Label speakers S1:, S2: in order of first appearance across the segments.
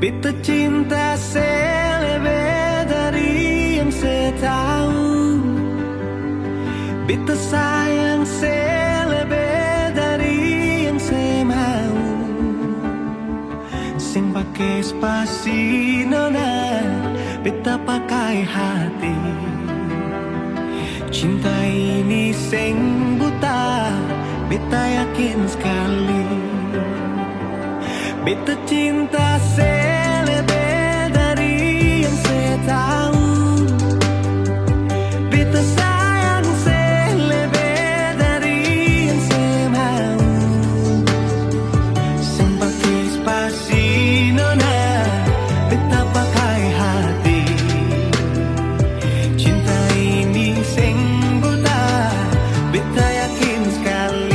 S1: Beta cinta selebih dari yang saya tahu, beta sayang selebih dari yang saya mau. Sing pakai spasi nona, beta pakai hati. Cinta ini sing buta, beta yakin sekali. Beta cinta selebih dari yang saya tahu, beta sayang selebih dari yang saya mau. Sing pakai spasi nona, beta pakai hati. Cinta ini sing buta, beta yakin sekali.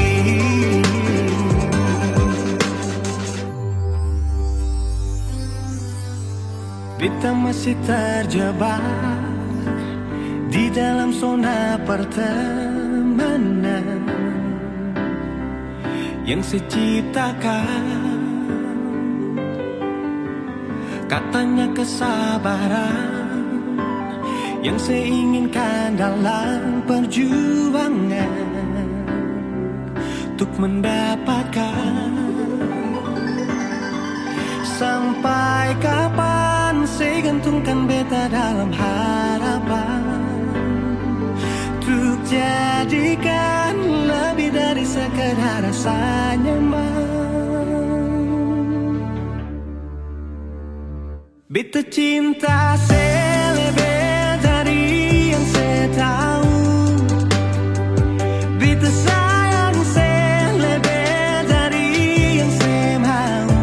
S1: Beta masih terjebak di dalam zona pertemanan yang saya ciptakan. Katanya kesabaran yang saya inginkan dalam perjuangan untuk mendapatkan. Sampai kapan saya gantungkan beta dalam harapan untuk jadikan lebih dari sekedar rasa nyaman. Beta cinta selebih dari yang saya tahu, beta sayang selebih dari yang saya mau.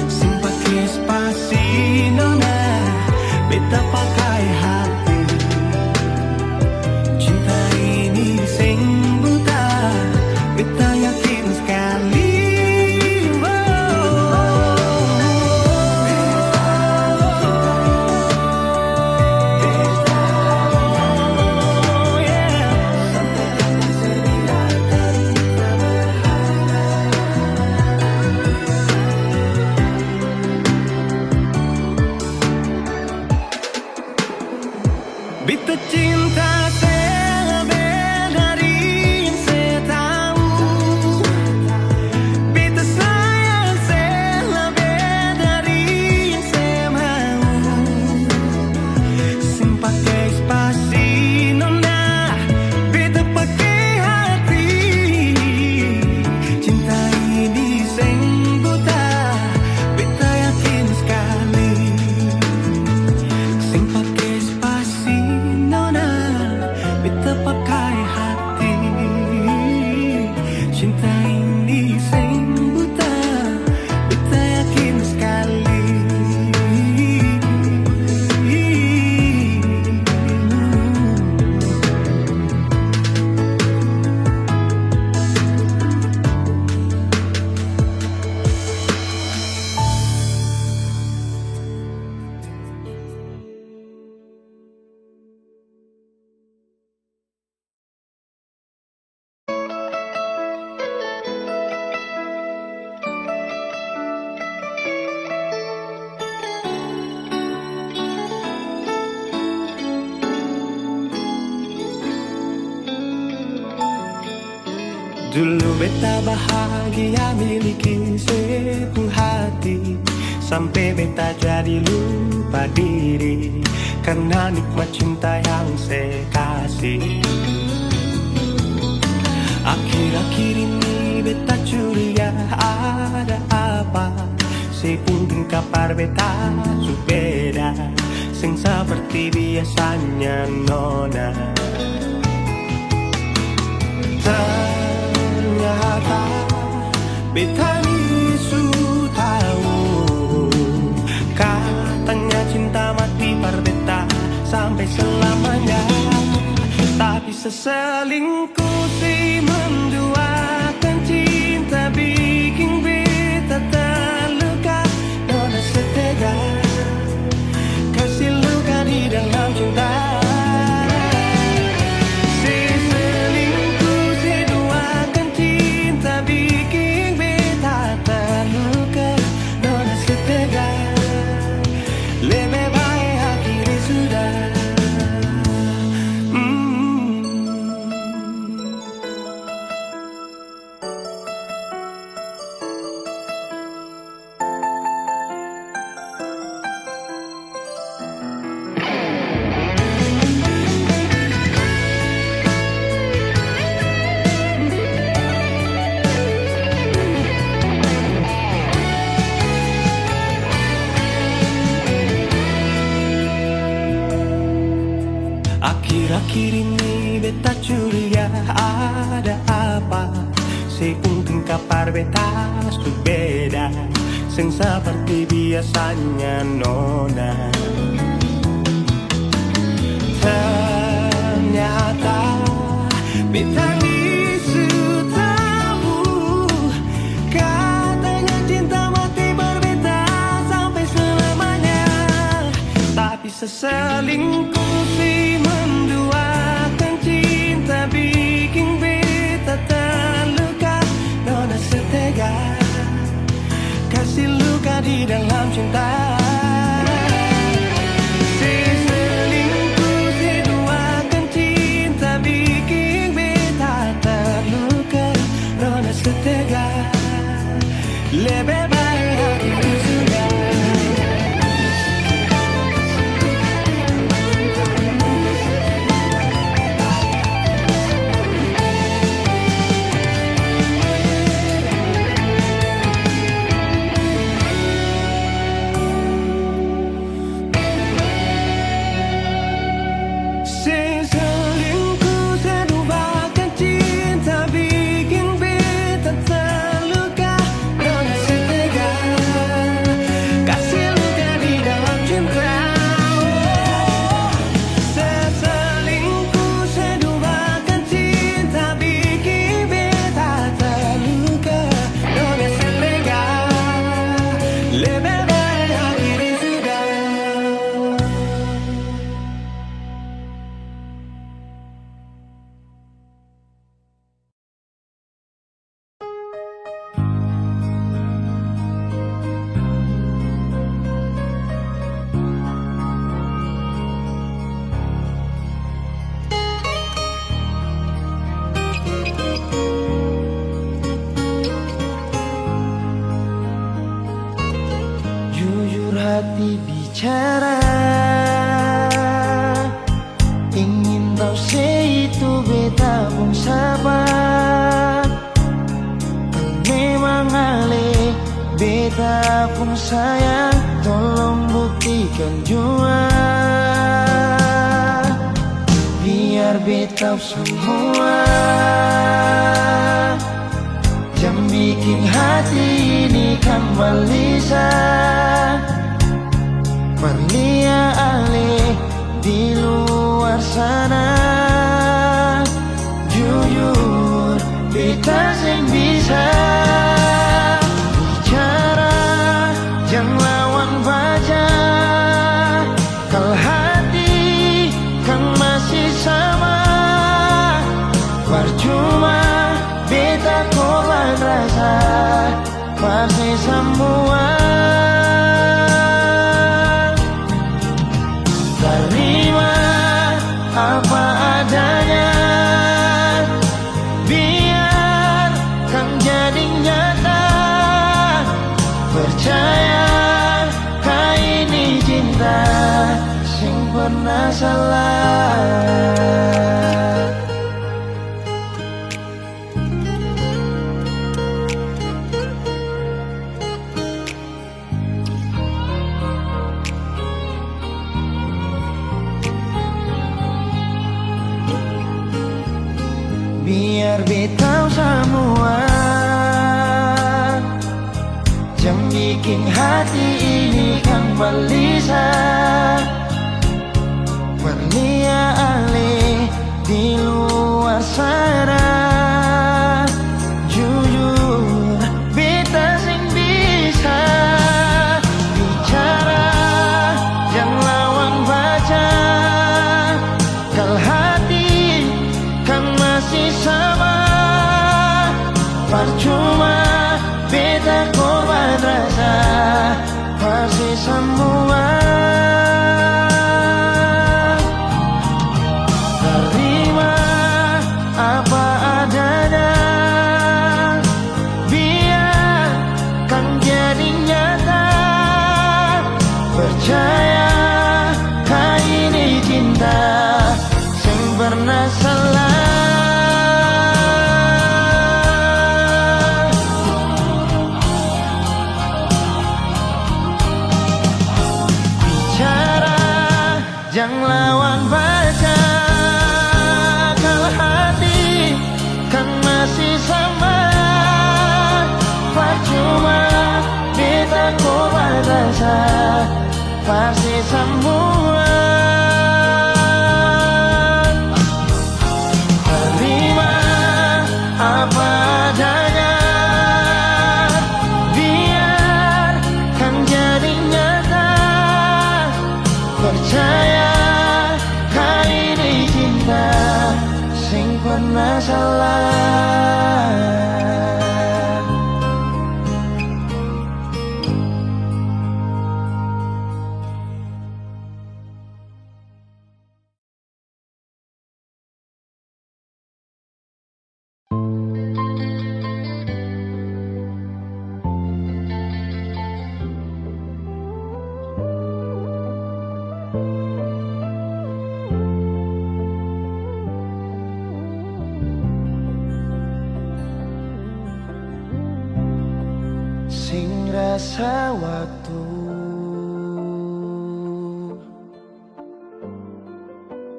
S1: Sing pakai spasi nona, beta pakai hati. Cinta ini sing buta, beta yakin sekali. Beta cinta selebih dari yang saya tahu, beta sayang selebih dari yang saya mau. Sing pakai spasi nona, beta pakai hati. Cinta ini sing buta, beta yakin sekali. Sing pakai spasi nona, beta pakai hati. Cinta ini sing buta, beta yakin sekali. Dulu beta bahagia miliki sepenuh hati, sampai beta jadi lupa diri karena nikmat cinta yang saya kasih. Akhir-akhir ini beta curiga ada apa, saya pun kabar beta subeda, sing seperti biasanya nona. Ternyata beta ini su tahu, katanya cinta mati par beta sampai selamanya. Tapi seselingkuh si menduakan cinta bikin beta terluka. Nona setega kasih luka di dalam cinta. Bikin beta terluka, nona akhir ini beta curiga ada apa. Sepuntung kapar beta su beda, sing seperti biasanya nona. Ternyata beta isu tahu, katanya cinta mati berbeda sampai selamanya. Tapi seselingkuh si menduakan cinta bikin beta terluka. Nona setega kasih luka di dalam cinta. Seselingkuh si duakan cinta bikin beta terluka. Nona setega lebih baik hati sudah. Seselingkuh seduakan cinta bikin beta terluka. Nona setega kasih luka di dalam cinta. Seselingkuh seduakan cinta bikin beta terluka. Nona setega lebih baik akhiri sudah.
S2: Jujur hati bicara, ingin tahu itu beta pun sabar. Memang ale beta pun sayang, tolong buktikan jua. Biar beta semua yang bikin hati ini kembali Perlia ale di luar sana. Jujur beta sing bisa bicara, yang lawan baca. Kalau hati kan masih sama, percuma beta korban rasa pasti semua. Terima apa adanya, biar kan jadi nyata. Percaya kau ini cinta sing pernah salah. Biar beta semua yang bikin hati ini kembali Perlia ale di luar sana. Jujur beta sing bisa bicara, yang lawan baca. Kalau hati kan masih sama, percuma beta korban rasa pasti semua. Terima apa adanya, biar kan jadi nyata. Percaya kau ini cinta sing pernah salah. pasti semua. Terima apa adanya, biarkan jadi nyata. Percaya kali ini cinta sing pernah salah. Sing rasa waktu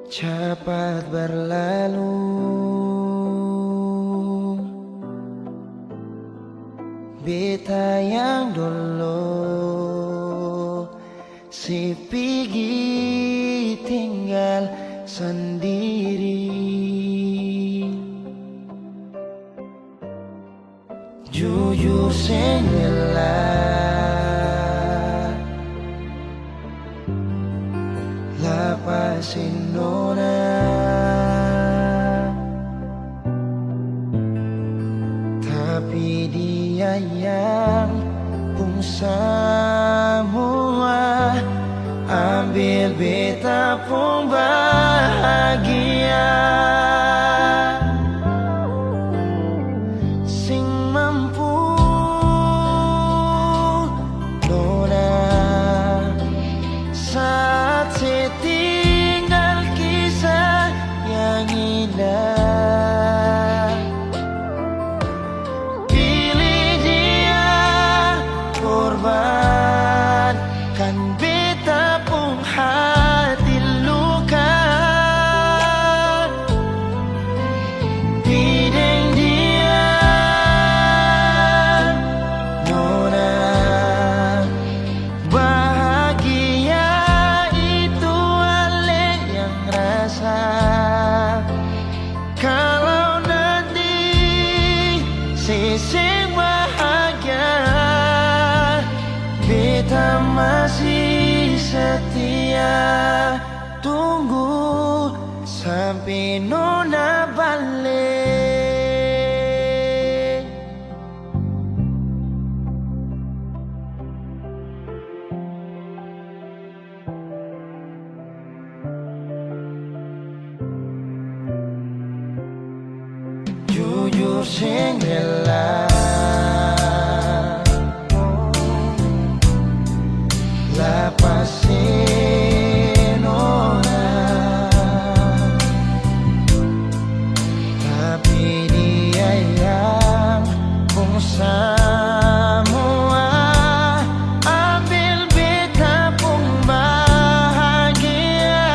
S2: cepat berlalu, beta yang dulu si pergi tinggal sendiri. Jujur senggelah lapasin nona, tapi dia yang pun semua ambil beta pun bahagia. Sing mampu nona saat setinggal kisah yang indah. Pilih dia korban kan beta pun hati luka. Bideng dia nona bahagia itu ale yang rasa. Kalau nanti seseng bahagia, beta masih setia tunggu sampai nona balik. Jujur senggelah lapasin orang, tapi dia yang pun semua ambil beta pun bahagia.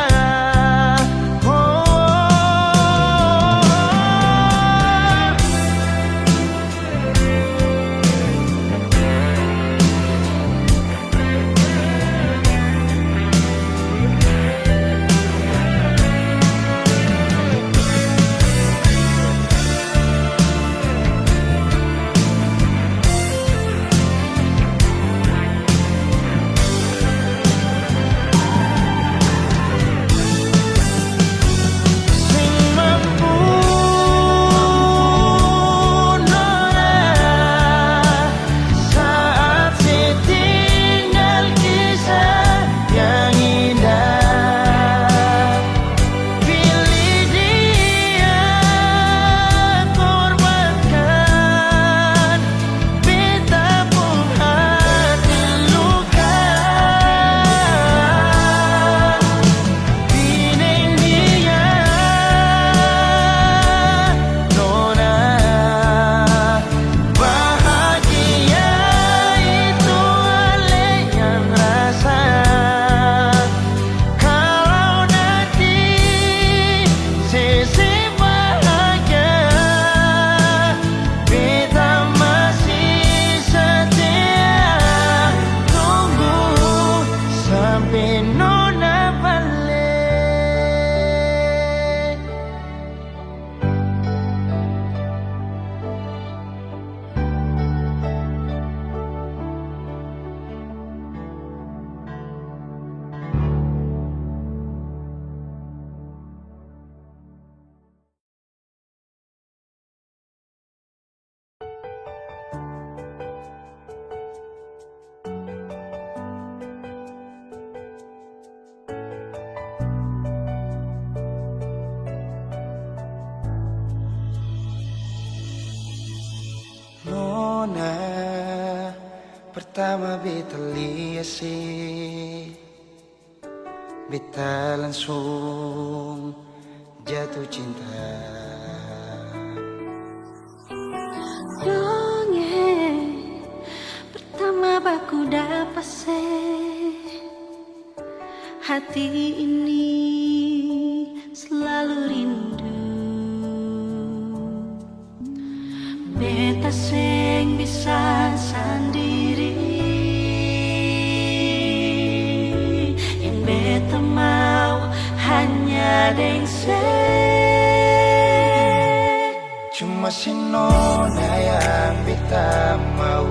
S2: Pertama beta liasi, beta langsung jatuh cinta.
S3: Dongeng pertama baku dapat hati ini selalu rindu. Beta sing bisa sendiri, yang beta mau hanya dengse.
S2: Cuma si nona yang beta mau,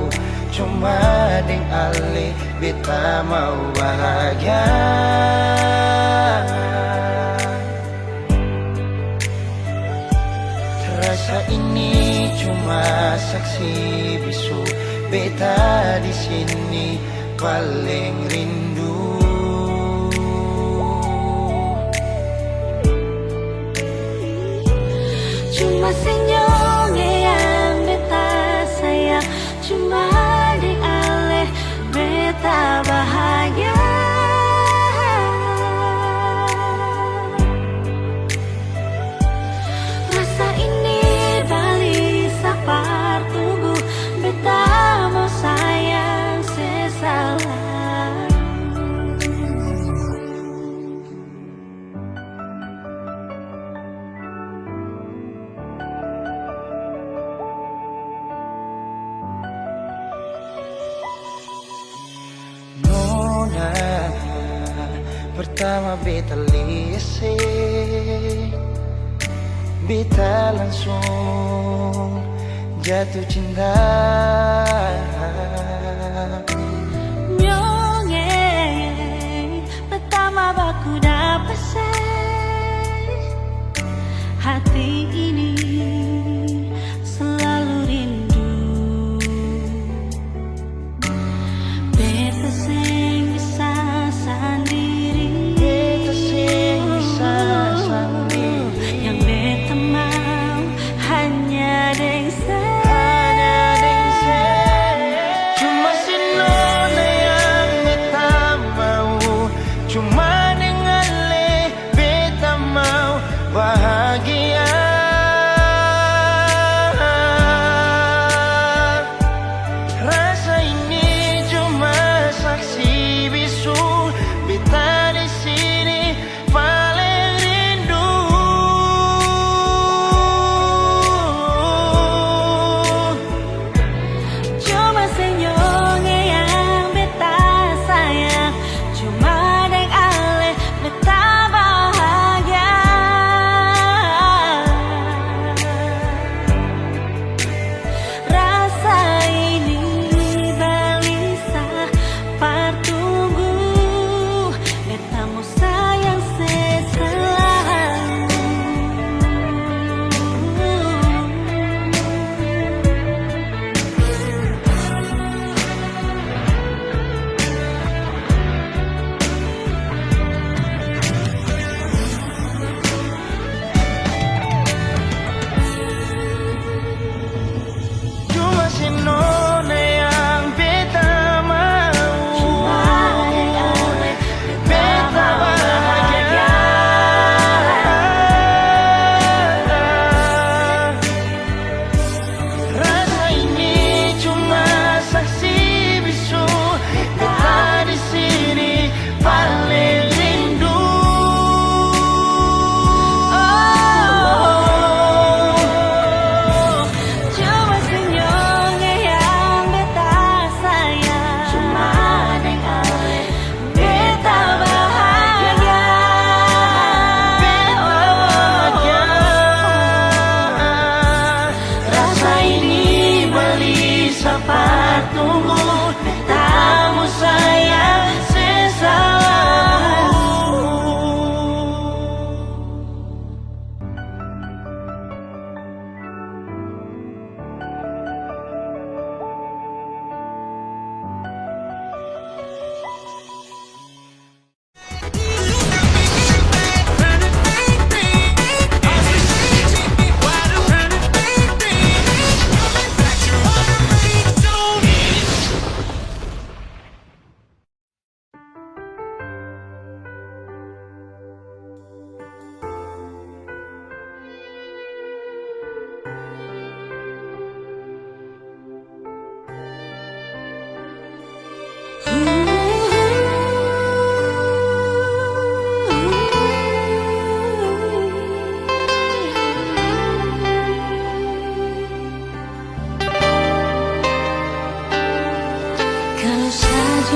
S2: cuma deng ale beta mau bahagia. Terasa ini cuma saksi bisu, beta di sini paling rindu.
S3: Cuma senyum yang beta sayang, cuma di aleh beta bahagia. Rasa ini balik sapar tunggu, beta mau sayang sesalah.
S2: Nona pertama beta liase, beta langsung jatuh cinta.
S3: Nyongeng pertama baku dapat hati ini selalu rindu. Beta sing bisa sendiri,
S2: Beta sing bisa sendiri,
S3: yang beta mau hanya dengse.
S2: cuma si nona yang beta mau, cuma dengan le beta mau bahagia.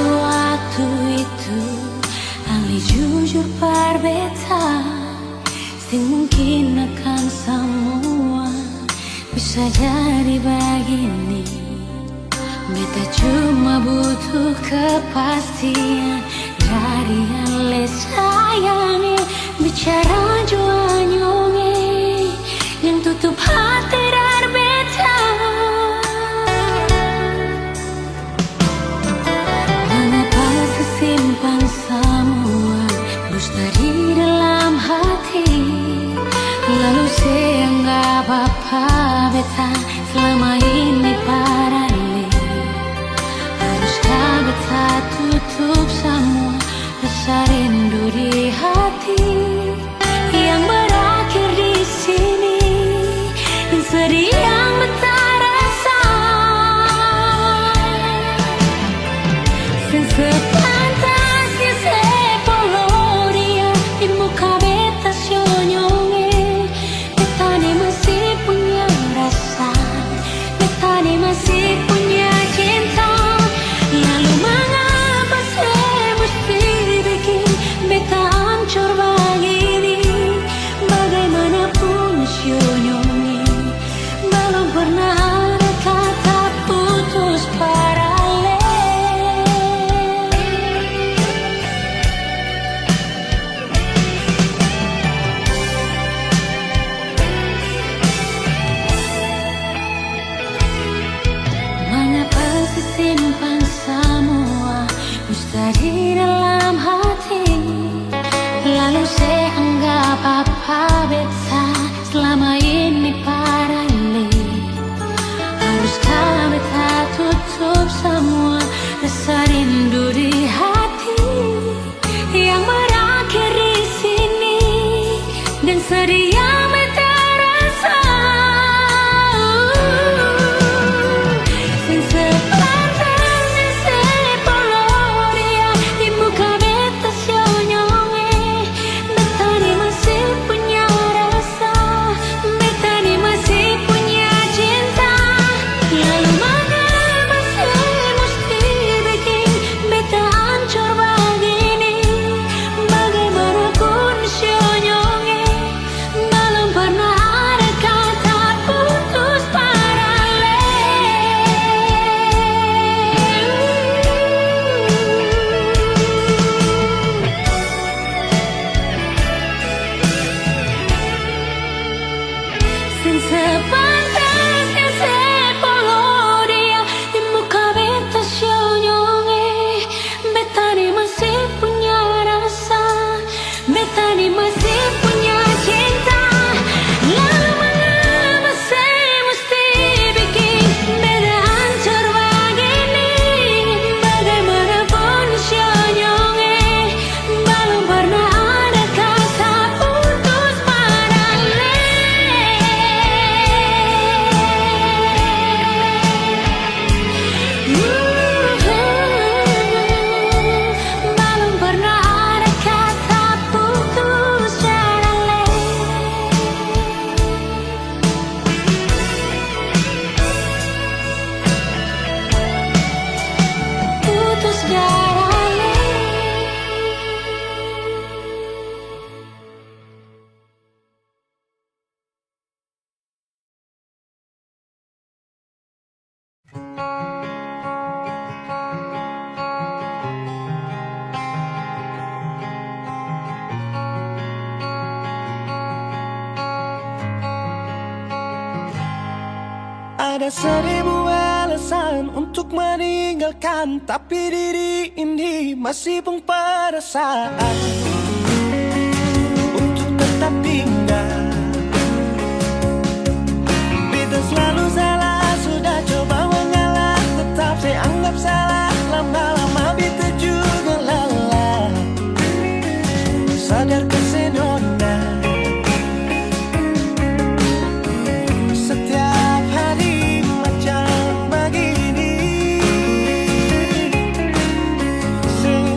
S3: waktu itu Ali jujur berbeta sing mungkin akan semua bisa jadi begini. Beta cuma butuh kepastian dari Ale sayangi bicara jua nyonge yang tutup hati dar beta. Mengapa sesimpan semua dusta di dalam hati, lalu seanggap apa beta selama ini parale. Haruskah beta tutup semua rasa rindu di hati yang berakhir di sini dan sedih yang beta rasa. Sepantasnya sepuluh dia di muka beta senyonge. Beta ni masih punya rasa, beta ni masih punya cinta. Lalu mengapa saya mesti bikin beta hancur begini? Bagaimanapun senyonge belum pernah ada kata putus paralel. Mengapa simpan semua dusta di dalam hati, lalu saya anggap apa beta selama ini parale. Haruskah beta tutup semua rasa rindu di hati yang berakhir di sini dan sedih yang beta rasa. Sepantasnya sepuluh dia di muka beta senyonge. Beta ni masih punya rasa, beta ni masih punya cinta. Lalu mengapa saya mesti bikin beta hancur begini? Bagaimanapun senyonge belum pernah ada kata putus paralel. Sepantasnya sepuluh dia di muka beta senyonge. Beta ni masih punya rasa, beta ni masih punya cinta. Lalu mengapa saya mesti bikin beta hancur begini? Bagaimanapun senyonge belum pernah ada kata putus paralel. Belum pernah ada kata putus paralel. Putus paralel.
S1: Ada seribu alasan untuk meninggalkan, tapi diri ini masih pun perasaan untuk tetap tinggal. Beta selalu salah, sudah coba mengalah, tetap saya anggap salah. Lama-lama beta juga lelah. Sadarkah senona, setiap hari macam begini.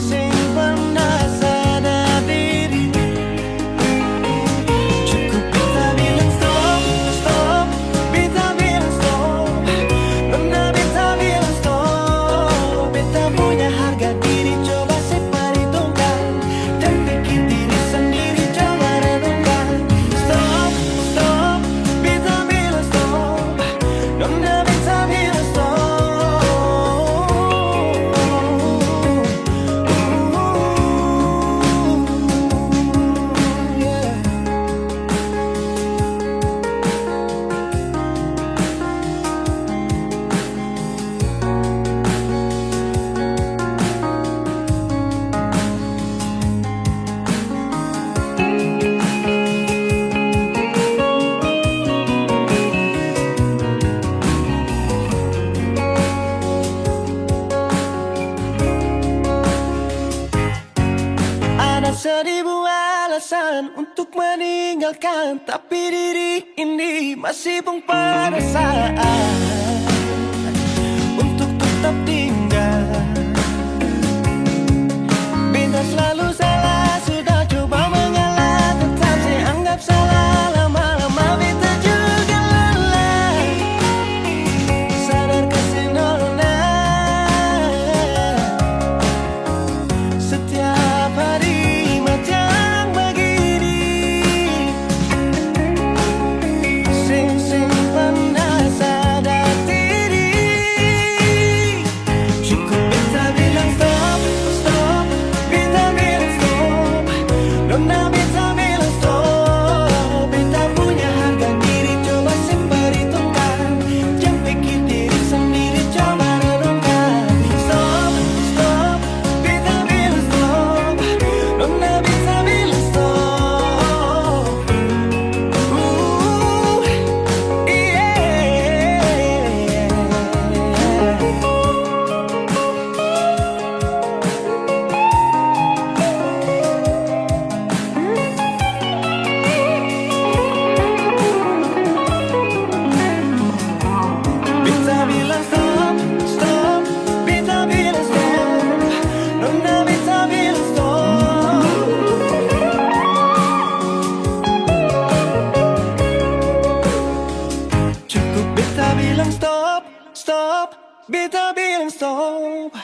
S1: Sing pernah sadar tinggalkan, tapi diri ini masih pun pada saat untuk tetap tinggal. Beta selalu salah, sudah coba mengalah, tetap saya anggap salah. Lama-lama beta juga lelah. Sadarkah Senona, setiap hari macam begini. Sing pernah sadar diri. Cukup beta bilang stop, stop. Beta bilang stop. Nona beta bilang stop. Beta punya harga diri, coba perhitungkan. Jangan pikir diri sendiri, coba renungkan. Stop, stop. Beta bilang stop. Nona beta bilang stop. Beta bilang stop, stop. Beta bilang stop. Nona beta bilang stop. Cukup beta bilang stop, stop. Beta bilang stop.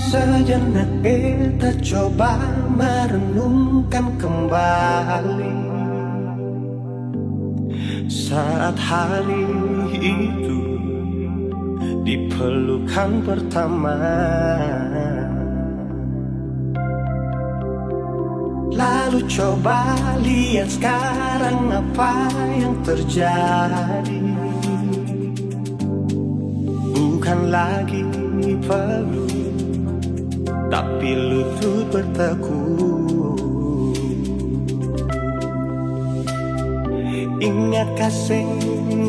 S1: Sejenak beta coba merenungkan kembali saat hari itu di pelukan pertama. Lalu coba lihat sekarang apa yang terjadi. Bukan lagi peluk, tapi lutut bertekuk. Ingat kasih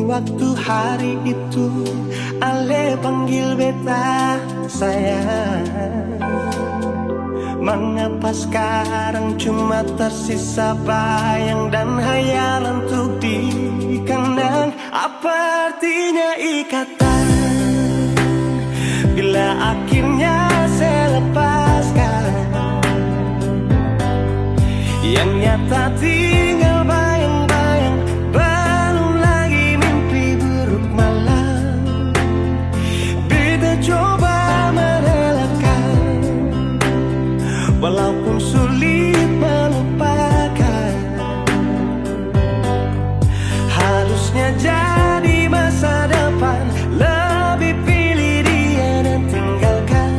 S1: waktu hari itu Ale panggil beta sayang. Mengapa sekarang cuma tersisa bayang dan hayalan untuk dikenang? Apa artinya ikatan bila akhirnya saya lepaskan? Yang nyata tinggal bayang-bayang, belum lagi mimpi buruk malam. Beta coba merelakan, walaupun sulit melupakan. Harusnya jadi masa depan, lebih pilih dia dan tinggalkan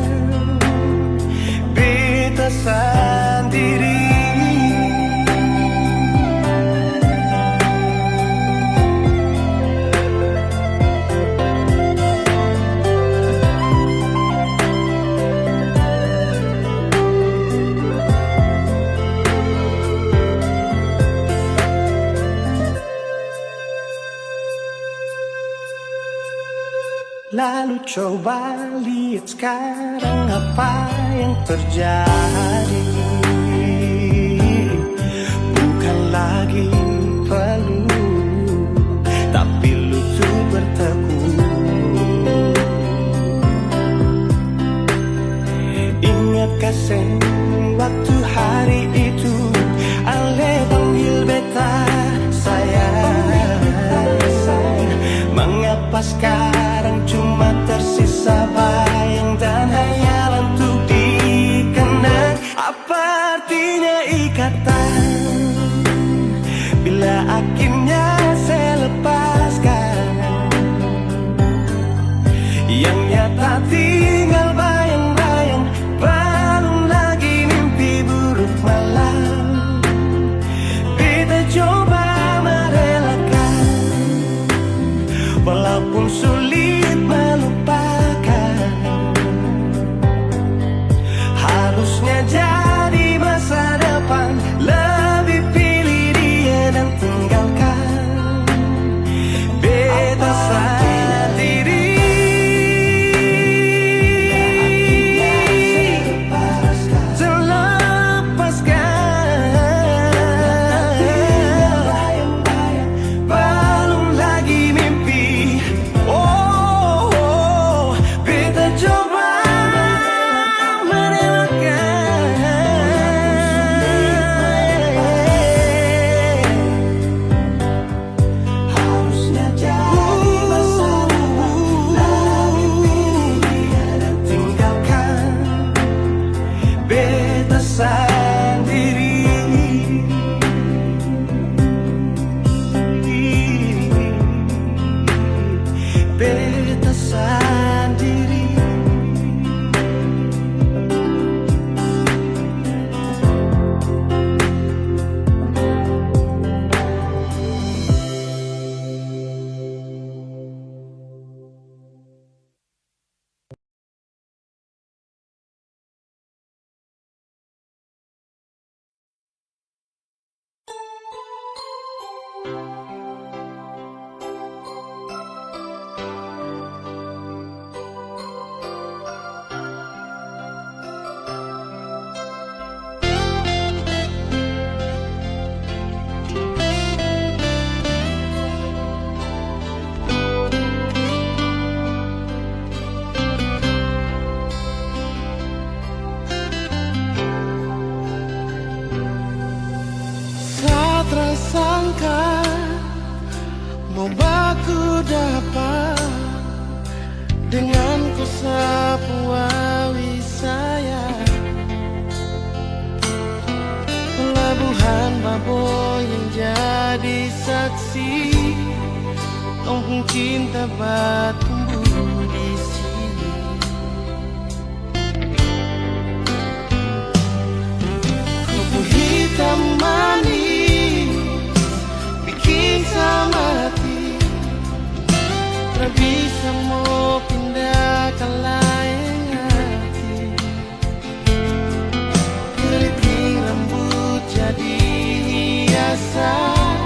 S1: beta sendiri. Lalu coba lihat sekarang apa yang terjadi. Bukan lagi peluk, tapi lutut bertekuk. Ingat kasih waktu hari itu Ale panggil beta sayang. Mengapa sekarang cuma tersisa bayang dan hayalan untuk dikenang? Apa artinya ikatan bila akhirnya saya lepaskan? Yang nyata tinggal bayang-bayang, belum lagi mimpi buruk malam. Beta coba merelakan, akan ku sapu wawi saya. Pelabuhan Baboy yang jadi saksi, kampung cinta bertumbuh di sini. Kopi hitam manis bikin sama hati, tak bisa mau pindah ke lain hati. Keriting rambut jadi hiasan,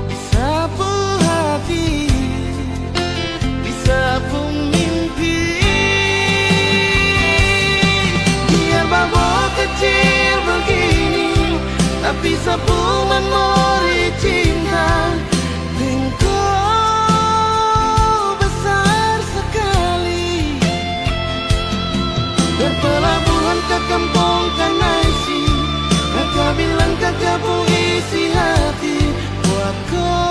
S1: disapu hati, disapu mimpi. Biar babak kecil begini, tapi sapu memori cinta. Engkau besar sekali, berpelabuhan ke kampung Kanaisi, mereka bilang kakak isi hati buat kau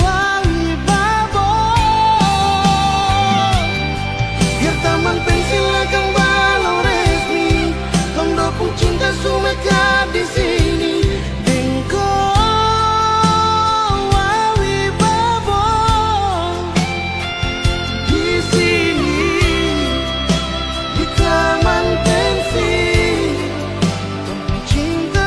S1: wawi Baboy. Biar taman pensil akan balau resmi, tondok cinta sumeka di sini. Engkau wawi Baboy di sini, di taman pensil, tondok cinta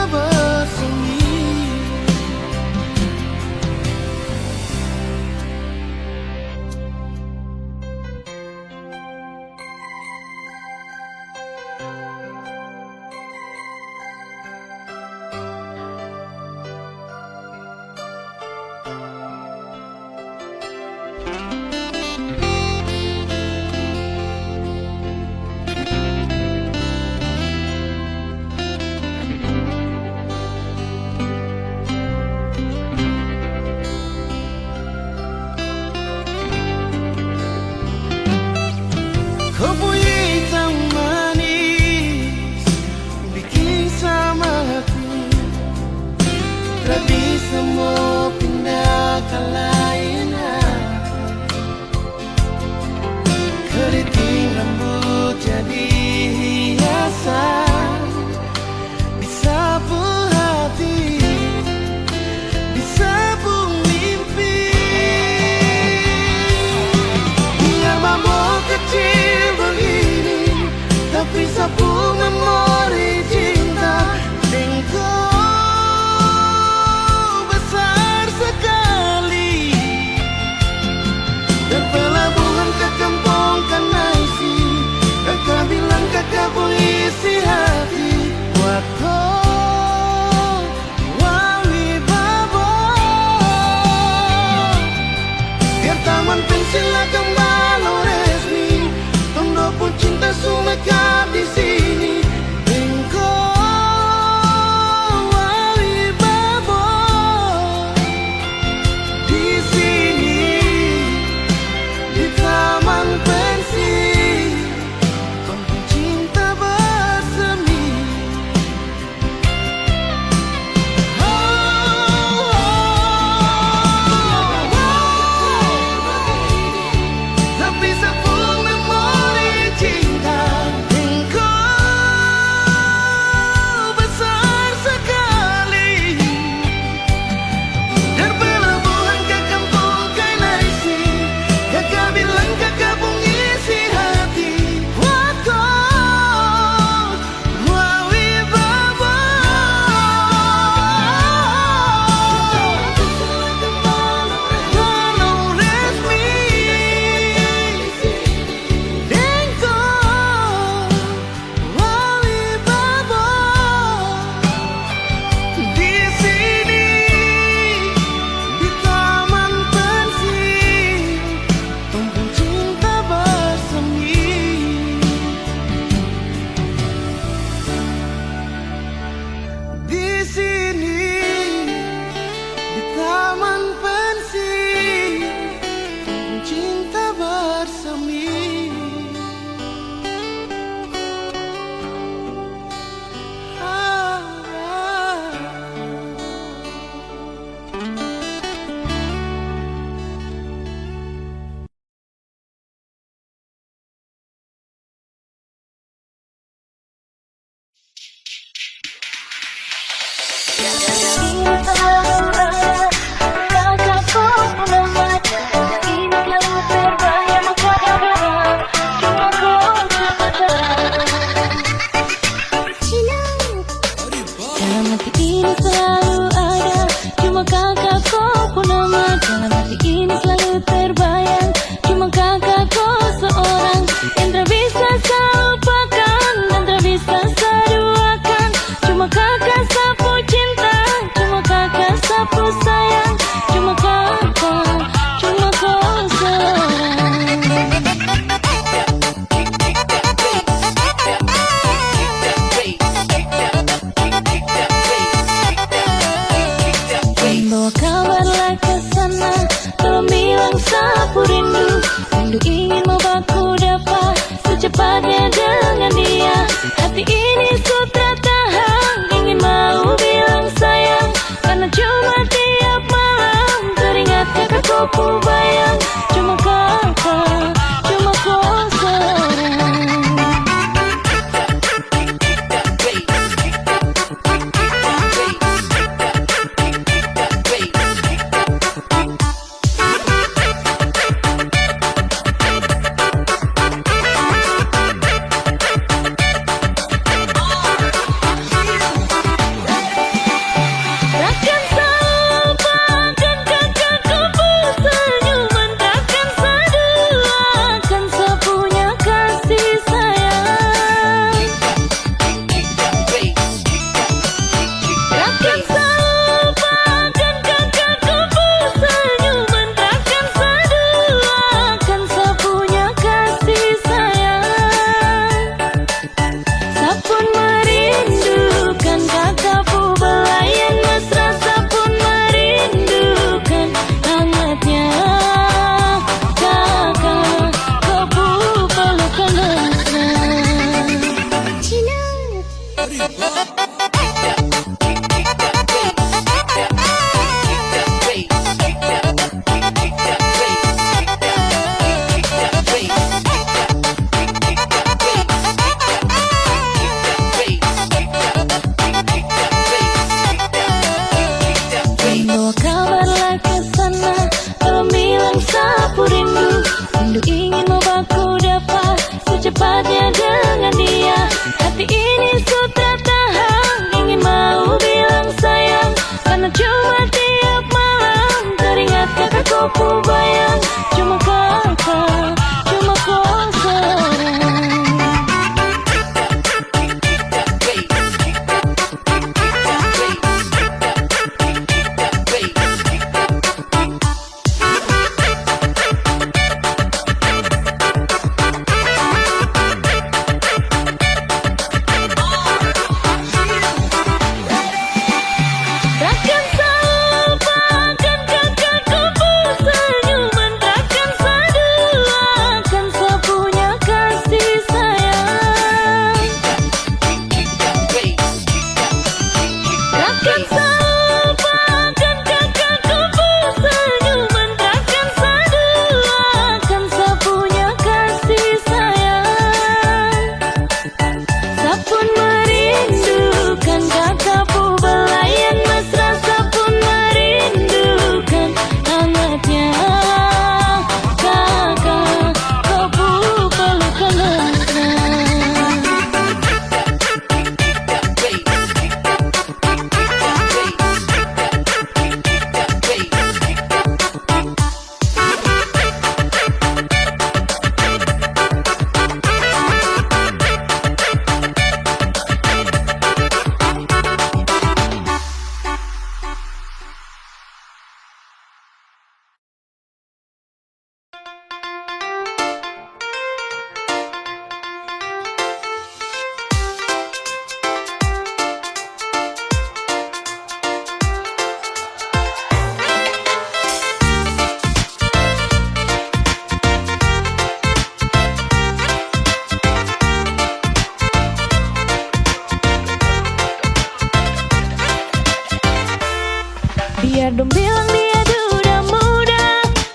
S3: Biar dong bilang dia duda muda,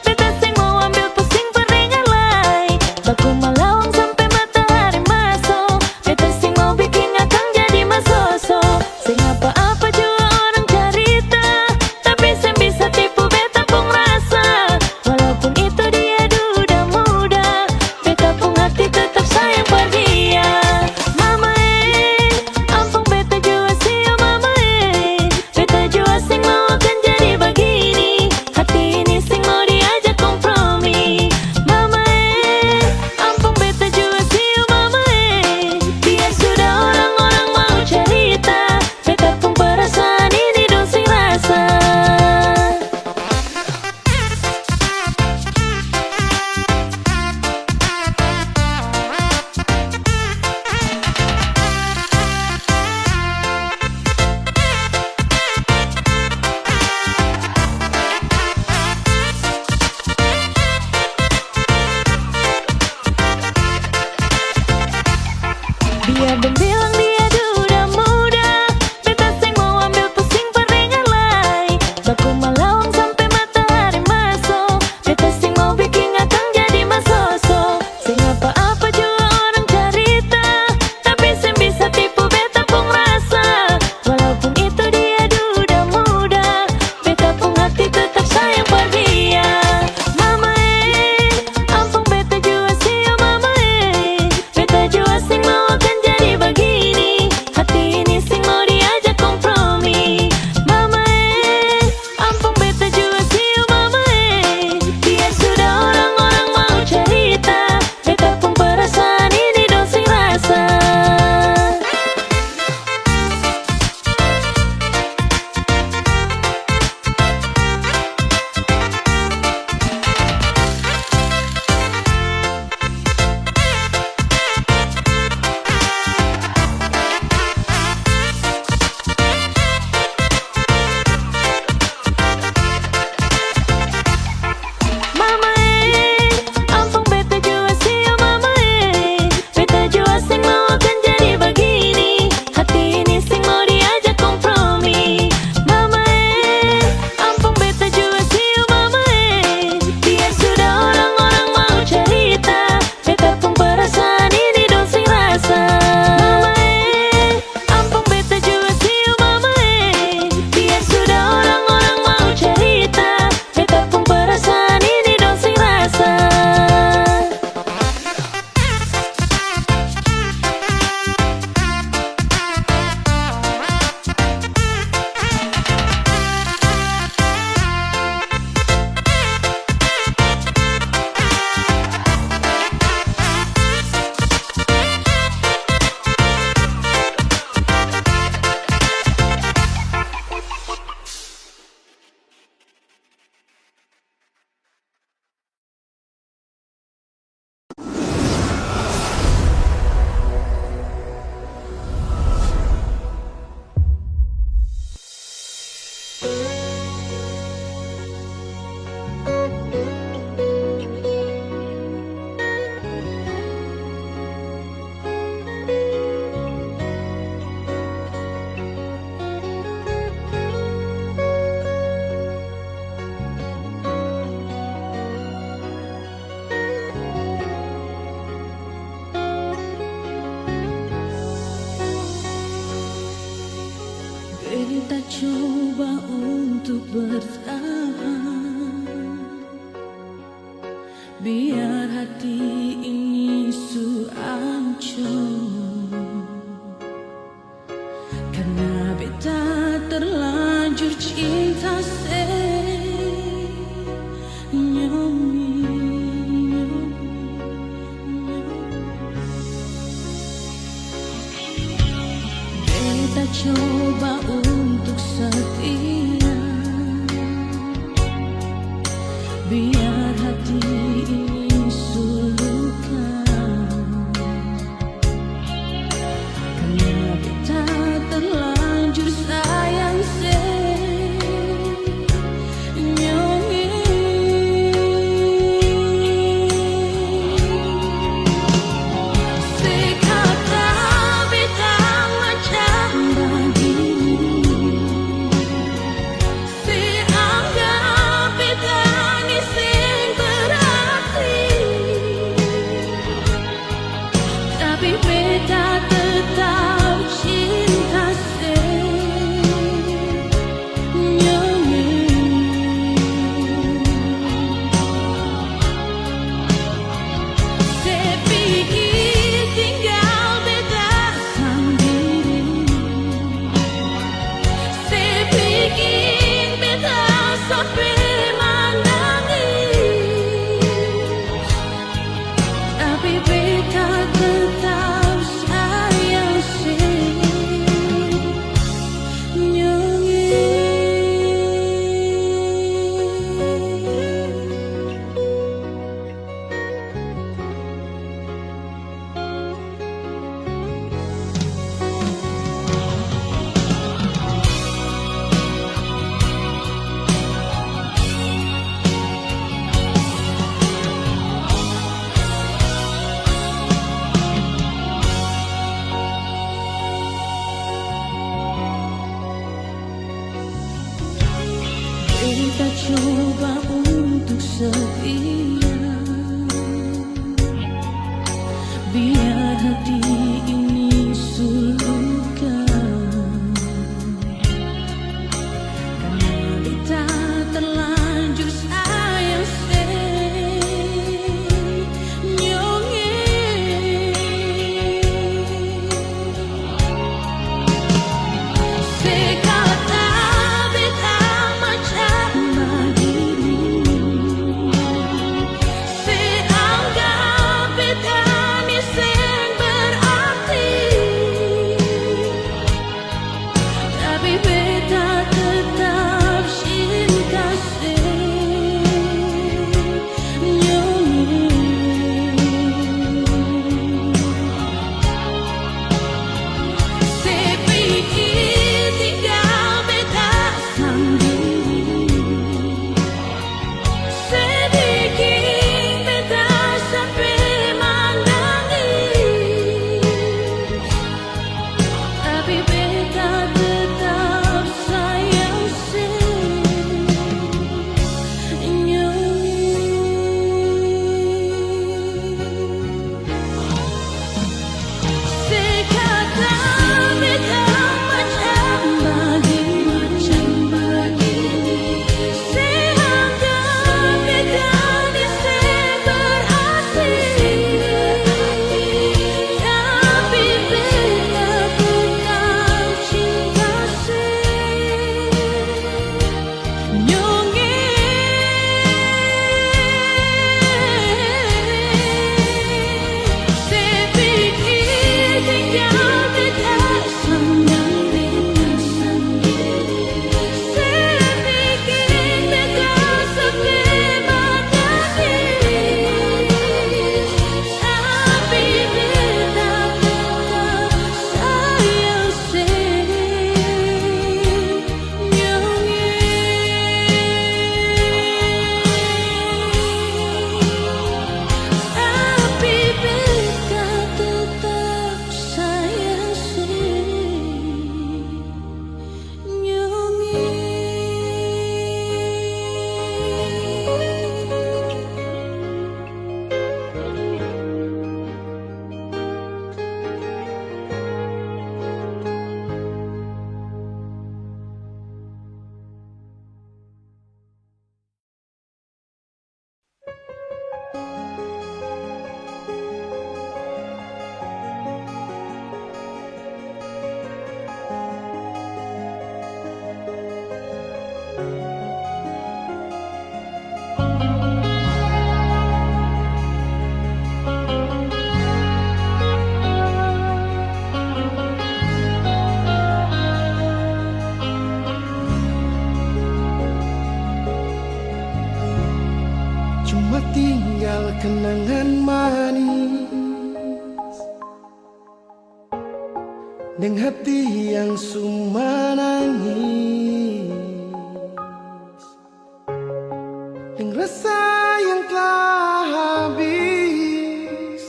S3: beta sing mau ambil pusing peringan lai. Baku malawang sampai matahari masuk, beta sing mau bikin akang jadi masoso. Sing apa-apa jua orang Biar dong bilang dia duda muda, beta seng mau ambil pusing perengalai. Baku malawang sampai matahari masuk, beta seng mau bikin akang jadi masoso. Seng apa-apa juga orang carita, tapi seng bisa tipu beta pung rasa. Walaupun itu dia duda muda, beta pung hati tetap sayang per dia. Mama ampun beta jua sih oh mama beta jua sing mau akan jadi begini. Hati ini sing mau diajak kompromi. Mama ampun beta jua sih oh mama biar sudah orang-orang mau cerita, beta pun perasaan ini dong sing rasa. Mama ampun beta jua sih oh mama beta jua sing mau akan jadi begini. Hati ini sing mau diajak kompromi. Mama ampun beta jua sih oh mama biar sudah orang-orang mau cerita, beta pun perasaan ini dong sing rasa. Mama ampun beta jua sih oh mama biar sudah orang-orang mau cerita, beta pun perasaan ini dong sing rasa. Beta coba untuk bertahan, biar hati ini hancur. Karena beta terlanjur cinta Beta coba untuk setia, biar hati ini sulukan. Karena beta terlanjur sayang Si anggap beta ni si coba untuk setia, biar hati ini sulukan, karena kita terlanjur sayang senyonge. Sekata beta macam begini, seanggap beta ni seng berarti, tapi beta tetap cinta senyonge. Sepikir tinggal beta sendiri, sedikit beta sampai menangis, tapi beta tetap sayang senyonge. Sekata beta macam begini, seanggap beta ni seng berarti, tapi beta tetap cinta senyonge. Sepikir tinggal beta sendiri, sedikit beta sampai menangis, tapi beta tetap sayang senyonge. Tapi beta tetap sayang
S1: Cuma tinggal kenangan manis dan hati yang suma nangis, dan rasa yang telah habis,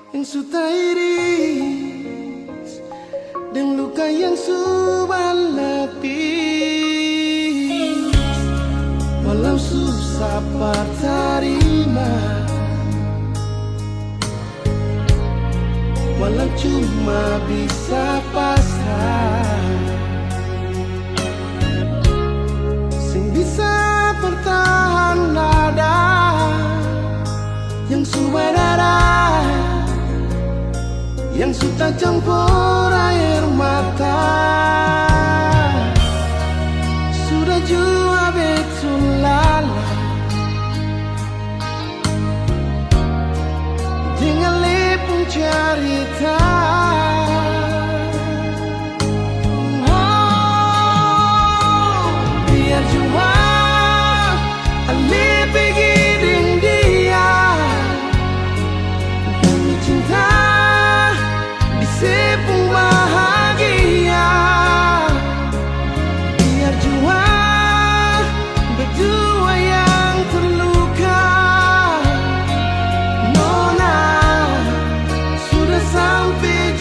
S1: yang sudah iris, dan luka yang sudah lapis. Walau susah terima, walau cuma bisa pasrah, sing bisa bertahan nada yang sudah darah, yang sudah campur air mata. Sudah jua betul lala, jangan lepung cerita. Biar jua ale pergi dengan dia, demi cinta disepung bahagia. Biar jua berdua yang terluka, Nona sudah sampai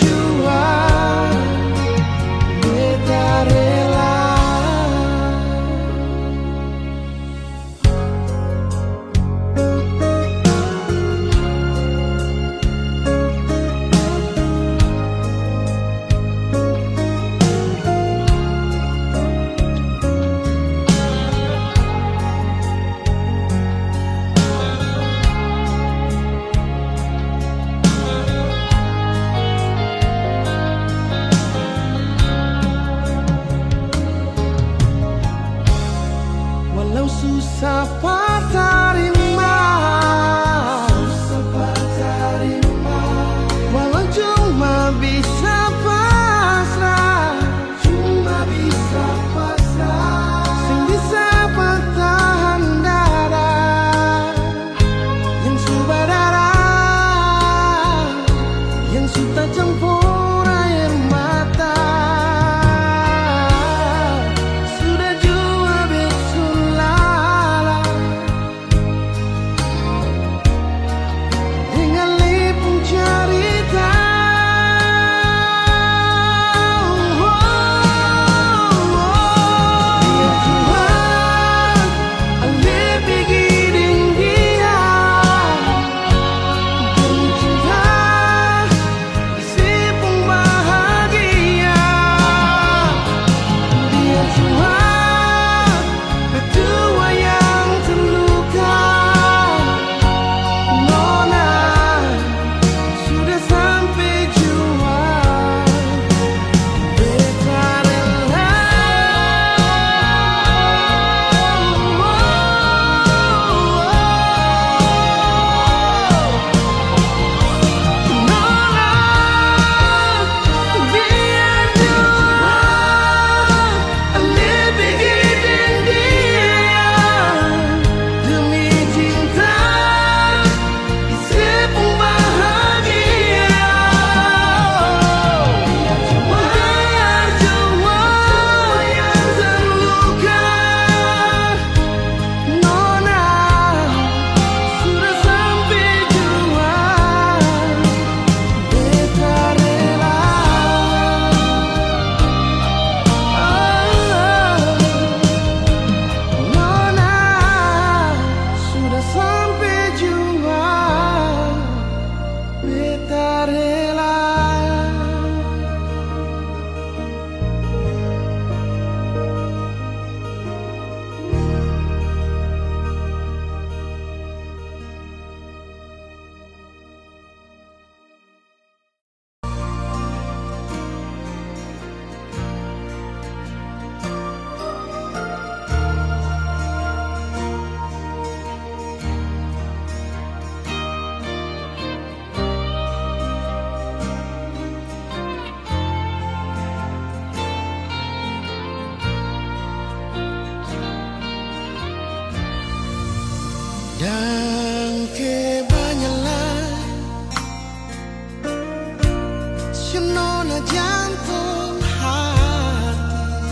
S1: tengah jantung hati.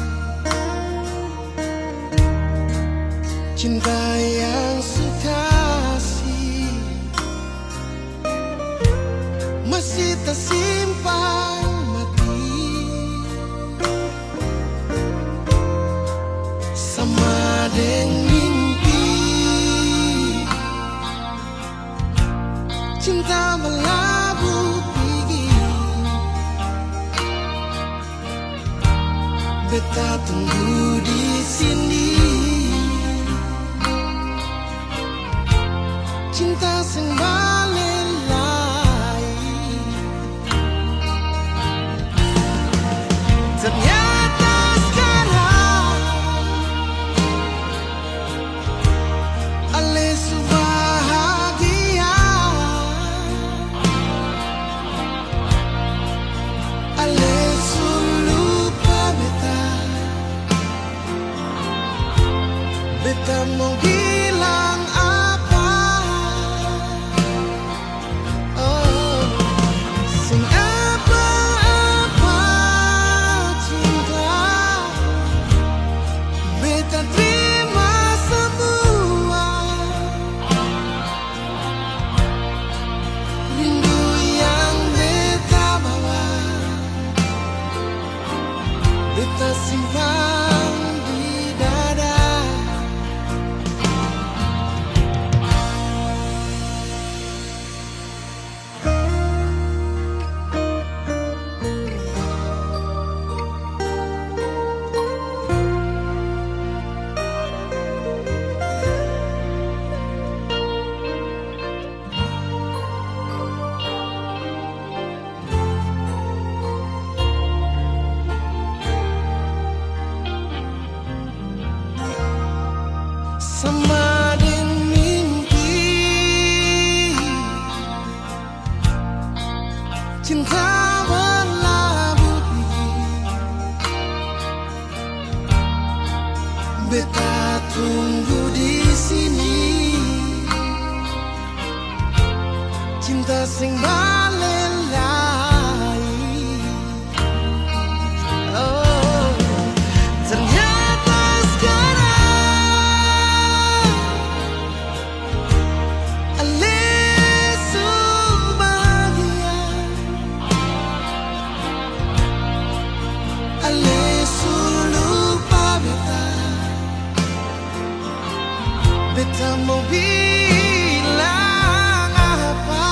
S1: Cinta yang sukasih masih tersimpan mati sama dengan mimpi. Cinta melabuh pergi, beta tunggu di sini. Cinta sing balelai, ternyata sekarang ale bahagia, ale lupa beta. Beta mau bilang apa? Oh, sing apa-apa cinta, beta terima semua. Rindu yang beta bawa, beta simpan di dada. Sama dengan mimpi, cinta berlabuh pergi, beta tunggu di sini. Cinta sing balelai, oh, ternyata sekarang ale bahagia, ale lupa beta. Beta mau bilang apa?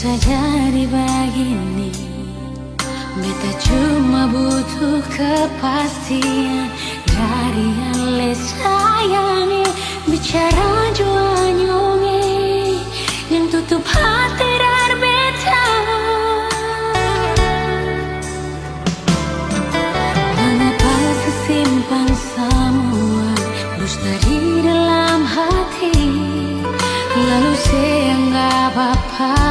S3: bisa jadi begini. Beta cuma butuh kepastian dari yang le sayangi. Bicara jua nyonge yang tutup hati dar beta. Mengapa sesimpan semua dusta di dalam hati, lalu saya nggak apa-apa.